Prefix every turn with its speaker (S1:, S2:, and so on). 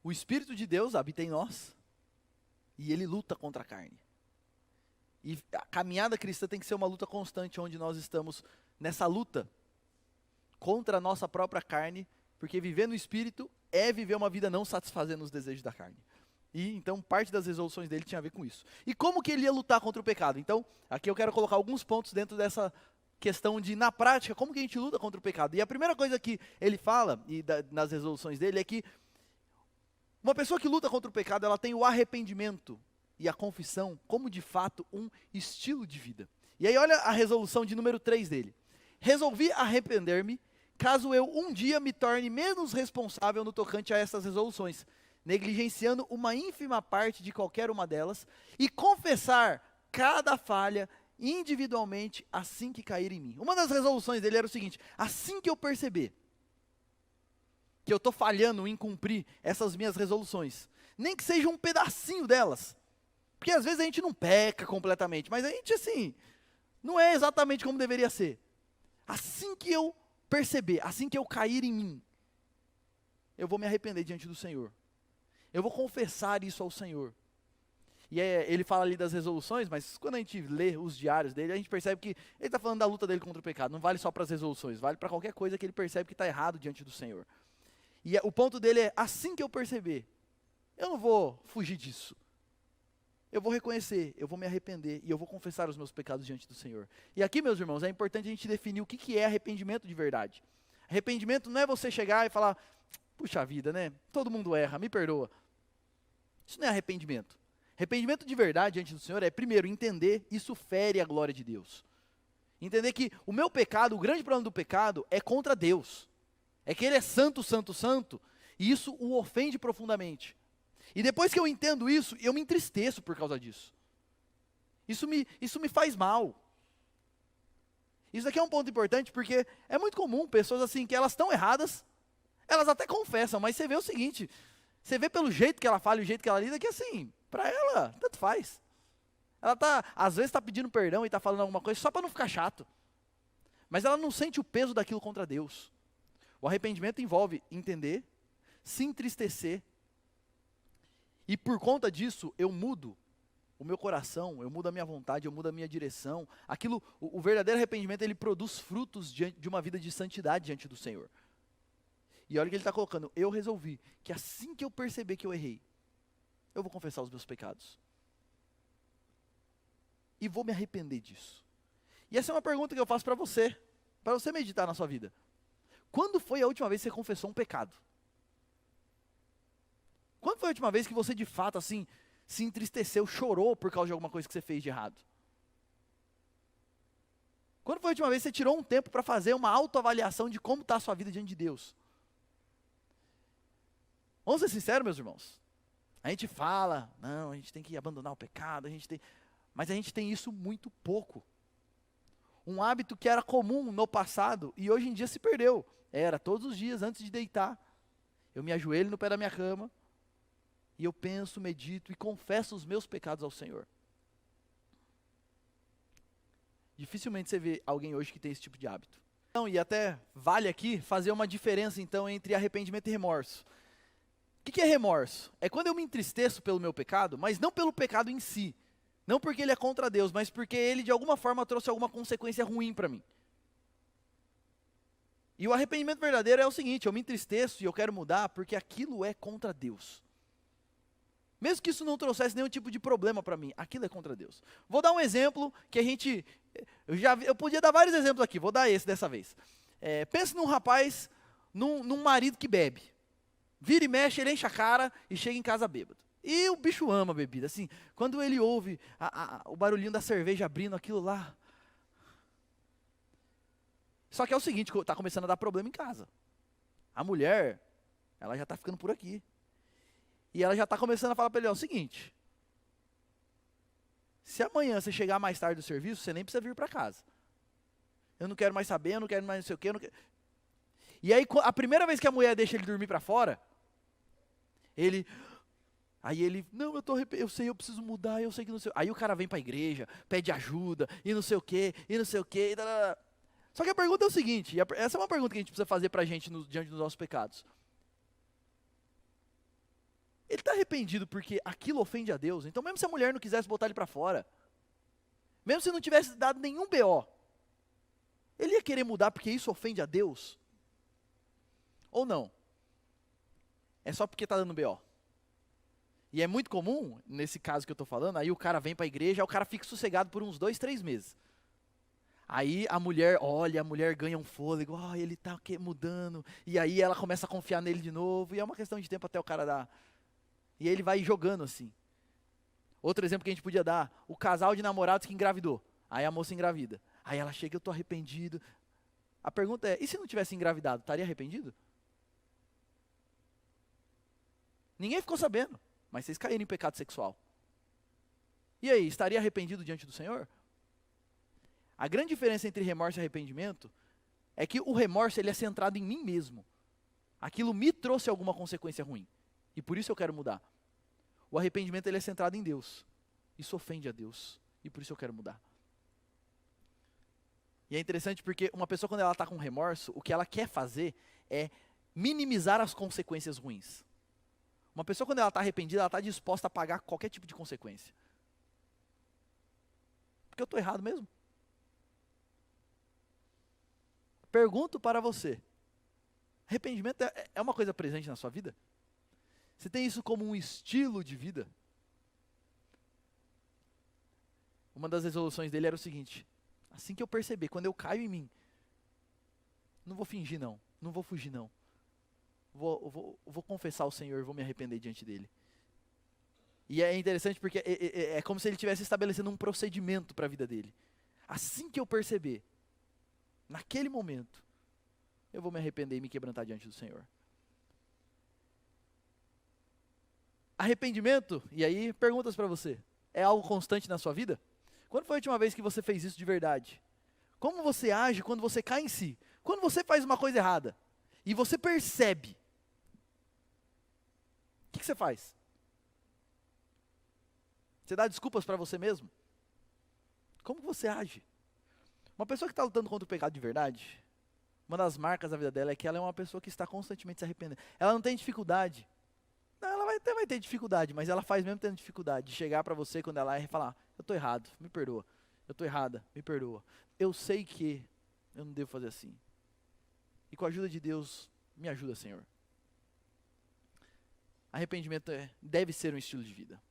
S1: O Espírito de Deus habita em nós e ele luta contra a carne. E a caminhada cristã tem que ser uma luta constante, onde nós estamos nessa luta contra a nossa própria carne, porque viver no Espírito é viver uma vida não satisfazendo os desejos da carne. E então parte das resoluções dele tinha a ver com isso. E como que ele ia lutar contra o pecado? Então, aqui eu quero colocar alguns pontos dentro dessa questão de, na prática, como que a gente luta contra o pecado. E a primeira coisa que ele fala, nas resoluções dele, é que uma pessoa que luta contra o pecado, ela tem o arrependimento e a confissão como, de fato, um estilo de vida. E aí olha a resolução de número 3 dele. Resolvi arrepender-me, caso eu um dia me torne menos responsável no tocante a essas resoluções, negligenciando uma ínfima parte de qualquer uma delas, e confessar cada falha individualmente assim que cair em mim. Uma das resoluções dele era o seguinte: assim que eu perceber que eu estou falhando em cumprir essas minhas resoluções, nem que seja um pedacinho delas, porque às vezes a gente não peca completamente, mas a gente assim, não é exatamente como deveria ser. Assim que eu perceber, assim que eu cair em mim, eu vou me arrepender diante do Senhor. Eu vou confessar isso ao Senhor. E ele fala ali das resoluções, mas quando a gente lê os diários dele, a gente percebe que ele está falando da luta dele contra o pecado. Não vale só para as resoluções, vale para qualquer coisa que ele percebe que está errado diante do Senhor. E o ponto dele é, assim que eu perceber, eu não vou fugir disso. Eu vou reconhecer, eu vou me arrepender e eu vou confessar os meus pecados diante do Senhor. E aqui, meus irmãos, é importante a gente definir o que é arrependimento de verdade. Arrependimento não é você chegar e falar, puxa vida, né? Todo mundo erra, me perdoa. Isso não é arrependimento. Arrependimento de verdade diante do Senhor é, primeiro, entender isso fere a glória de Deus. Entender que o meu pecado, o grande problema do pecado é contra Deus. É que Ele é santo, santo, santo, e isso o ofende profundamente. E depois que eu entendo isso, eu me entristeço por causa disso. Isso me faz mal. Isso aqui é um ponto importante, porque é muito comum pessoas assim, que elas estão erradas, elas até confessam, mas você vê o seguinte, você vê pelo jeito que ela fala e o jeito que ela lida, que assim, para ela, tanto faz. Ela às vezes está pedindo perdão e está falando alguma coisa só para não ficar chato. Mas ela não sente o peso daquilo contra Deus. O arrependimento envolve entender, se entristecer, e por conta disso, eu mudo o meu coração, eu mudo a minha vontade, eu mudo a minha direção. O verdadeiro arrependimento, ele produz frutos de uma vida de santidade diante do Senhor. E olha o que ele está colocando, eu resolvi que assim que eu perceber que eu errei, eu vou confessar os meus pecados. E vou me arrepender disso. E essa é uma pergunta que eu faço para você meditar na sua vida. Quando foi a última vez que você confessou um pecado? Quando foi a última vez que você de fato assim se entristeceu, chorou por causa de alguma coisa que você fez de errado? Quando foi a última vez que você tirou um tempo para fazer uma autoavaliação de como está a sua vida diante de Deus? Vamos ser sinceros, meus irmãos. A gente fala, não, a gente tem que abandonar o pecado, mas a gente tem isso muito pouco. Um hábito que era comum no passado e hoje em dia se perdeu. Era todos os dias antes de deitar, eu me ajoelho no pé da minha cama, e eu penso, medito e confesso os meus pecados ao Senhor. Dificilmente você vê alguém hoje que tem esse tipo de hábito. Então, e até vale aqui fazer uma diferença então entre arrependimento e remorso. O que é remorso? É quando eu me entristeço pelo meu pecado, mas não pelo pecado em si. Não porque ele é contra Deus, mas porque ele de alguma forma trouxe alguma consequência ruim para mim. E o arrependimento verdadeiro é o seguinte, eu me entristeço e eu quero mudar porque aquilo é contra Deus. Mesmo que isso não trouxesse nenhum tipo de problema para mim, aquilo é contra Deus. Vou dar um exemplo que eu podia dar vários exemplos aqui, vou dar esse dessa vez. Pense num rapaz, num marido que bebe. Vira e mexe, ele enche a cara e chega em casa bêbado. E o bicho ama a bebida, assim, quando ele ouve o barulhinho da cerveja abrindo aquilo lá. Só que é o seguinte, está começando a dar problema em casa. A mulher, ela já está ficando por aqui. E ela já está começando a falar para ele, o seguinte, se amanhã você chegar mais tarde do serviço, você nem precisa vir para casa. Eu não quero mais saber, eu não quero mais não sei o quê. E aí, a primeira vez que a mulher deixa ele dormir para fora, aí ele, não, eu sei, eu preciso mudar, eu sei que não sei. Aí o cara vem para a igreja, pede ajuda, e não sei o quê, e não sei o quê. Só que a pergunta é o seguinte, essa é uma pergunta que a gente precisa fazer para a gente diante dos nossos pecados. Ele está arrependido porque aquilo ofende a Deus. Então mesmo se a mulher não quisesse botar ele para fora, mesmo se não tivesse dado nenhum BO, ele ia querer mudar porque isso ofende a Deus? Ou não? É só porque está dando BO. E é muito comum, nesse caso que eu estou falando, aí o cara vem para a igreja, aí o cara fica sossegado por uns 2, 3 meses. Aí a mulher olha, a mulher ganha um fôlego, ele está mudando, e aí ela começa a confiar nele de novo, e é uma questão de tempo até o cara dar. E aí ele vai jogando assim. Outro exemplo que a gente podia dar, o casal de namorados que engravidou. Aí a moça engravida. Aí ela chega, eu estou arrependido. A pergunta é, e se não tivesse engravidado, estaria arrependido? Ninguém ficou sabendo, mas vocês caíram em pecado sexual. E aí, estaria arrependido diante do Senhor? A grande diferença entre remorso e arrependimento é que o remorso ele é centrado em mim mesmo. Aquilo me trouxe alguma consequência ruim. E por isso eu quero mudar. O arrependimento ele é centrado em Deus. Isso ofende a Deus. E por isso eu quero mudar. E é interessante porque uma pessoa quando ela está com remorso, o que ela quer fazer é minimizar as consequências ruins. Uma pessoa quando ela está arrependida, ela está disposta a pagar qualquer tipo de consequência. Porque eu estou errado mesmo. Pergunto para você, arrependimento é uma coisa presente na sua vida? Você tem isso como um estilo de vida? Uma das resoluções dele era o seguinte, assim que eu perceber, quando eu caio em mim, não vou fingir não, não vou fugir não. Vou confessar ao Senhor, vou me arrepender diante dele. E é interessante porque é como se ele estivesse estabelecendo um procedimento para a vida dele. Assim que eu perceber, naquele momento, eu vou me arrepender e me quebrantar diante do Senhor. Arrependimento, e aí perguntas para você, é algo constante na sua vida? Quando foi a última vez que você fez isso de verdade? Como você age quando você cai em si? Quando você faz uma coisa errada e você percebe, o que você faz? Você dá desculpas para você mesmo? Como você age? Uma pessoa que está lutando contra o pecado de verdade, uma das marcas da vida dela é que ela é uma pessoa que está constantemente se arrependendo. Ela não tem dificuldade. Não, ela vai ter dificuldade, mas ela faz mesmo tendo dificuldade de chegar para você quando ela erra e falar, eu estou errado, me perdoa. Eu estou errada, me perdoa. Eu sei que eu não devo fazer assim. E com a ajuda de Deus, me ajuda, Senhor. Arrependimento deve ser um estilo de vida.